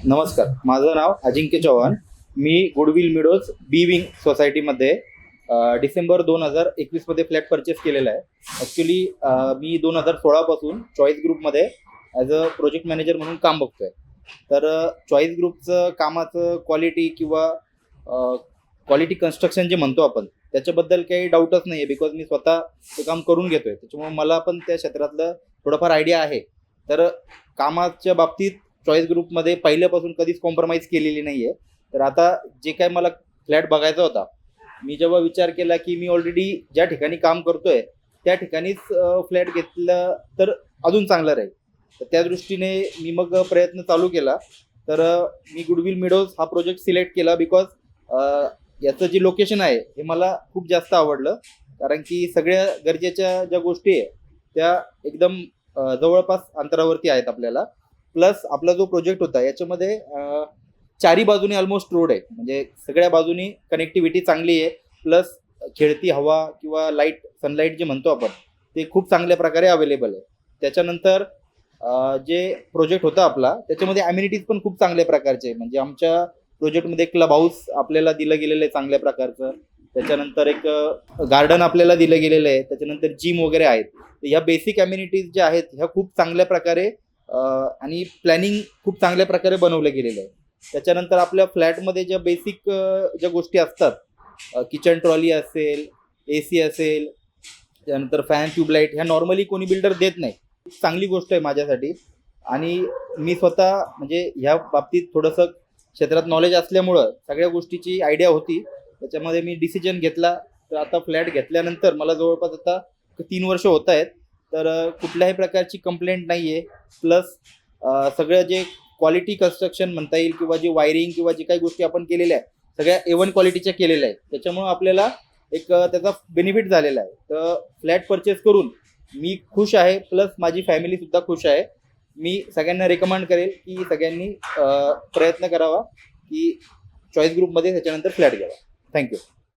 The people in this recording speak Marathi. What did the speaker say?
नमस्कार, माझं नाव अजिंक्य चव्हाण. मी गुडविल मिडोज बी विंग सोसायटीमध्ये डिसेंबर 2021 मध्ये फ्लॅट परचेस केलेला आहे. ॲक्च्युली मी 2016 पासून चॉईस ग्रुपमध्ये ॲज अ प्रोजेक्ट मॅनेजर म्हणून काम बघतोय. तर चॉईस ग्रुपचं कामाचं क्वालिटी किंवा क्वालिटी कन्स्ट्रक्शन जे म्हणतो आपण त्याच्याबद्दल काही डाऊटच नाही आहे, बिकॉज मी स्वतः ते काम करून घेतोय. त्याच्यामुळे मला पण त्या क्षेत्रातलं थोडंफार आयडिया आहे. तर कामाच्या बाबतीत चॉईस ग्रुपमध्ये पहिल्यापासून कधीच कॉम्प्रोमाइज केलेली नाही आहे. तर आता जे काय मला फ्लॅट बघायचा होता, मी जेव्हा विचार केला की मी ऑलरेडी ज्या ठिकाणी काम करतोय त्या ठिकाणीच फ्लॅट घेतला तर अजून चांगलं राहील. तर त्या दृष्टीने मी मग प्रयत्न चालू केला. तर मी गुडविल मिडोज हा प्रोजेक्ट सिलेक्ट केला बिकॉज याचं जे लोकेशन आहे हे मला खूप जास्त आवडलं. कारण की सगळ्या गरजेच्या ज्या गोष्टी आहे त्या एकदम जवळपास अंतरावरती आहेत आपल्याला. प्लस आपला जो प्रोजेक्ट होता याच्यामध्ये चारी बाजूनी ऑलमोस्ट रोड आहे, म्हणजे सगळ्या बाजूनी कनेक्टिव्हिटी चांगली आहे. प्लस खेळती हवा किंवा लाईट सनलाईट जे म्हणतो आपण ते खूप चांगल्या प्रकारे अवेलेबल आहे. त्याच्यानंतर जे प्रोजेक्ट होता आपला त्याच्यामध्ये ॲम्युनिटीज पण खूप चांगल्या प्रकारचे आहे. म्हणजे आमच्या प्रोजेक्टमध्ये क्लब हाऊस आपल्याला दिलं गेलेलं आहे चांगल्या प्रकारचं. त्याच्यानंतर एक गार्डन आपल्याला दिलं गेलेलं आहे. त्याच्यानंतर जिम वगैरे आहेत. ह्या बेसिक ॲम्युनिटीज ज्या आहेत ह्या खूप चांगल्या प्रकारे आणि प्लॅनिंग खूप चांगल्या प्रकारे बनवलं गेलेलं आहे. त्याच्यानंतर आपल्या फ्लॅटमध्ये ज्या बेसिक ज्या गोष्टी असतात, किचन ट्रॉली असेल, AC असेल, त्यानंतर फॅन ट्यूबलाईट, ह्या नॉर्मली कोणी बिल्डर देत नाही. चांगली गोष्ट आहे माझ्यासाठी. आणि मी स्वतः म्हणजे ह्या बाबतीत थोडंसं क्षेत्रात नॉलेज असल्यामुळं सगळ्या गोष्टीची आयडिया होती. त्याच्यामध्ये मी डिसिजन घेतला. तर आता फ्लॅट घेतल्यानंतर मला जवळपास आता 3 वर्ष होत आहेत. तर कुठल्याही प्रकारची कंप्लेंट नाही आहे. प्लस सगळं जे क्वालिटी कन्स्ट्रक्शन म्हणता येईल किंवा जे वायरिंग किंवा जे काही गोष्टी आपण केलेल्या आहेत सगळ्या A1 क्वालिटीच्या केलेल्या आहेत. त्याच्यामुळं आपल्याला एक त्याचा बेनिफिट झालेला आहे. तर फ्लॅट परचेस करून मी खुश आहे, प्लस माझी फॅमिलीसुद्धा खुश आहे. मी सगळ्यांना रेकमेंड करेल की सगळ्यांनी प्रयत्न करावा की चॉईस ग्रुपमध्ये त्याच्यानंतर फ्लॅट घ्यावा. थँक्यू.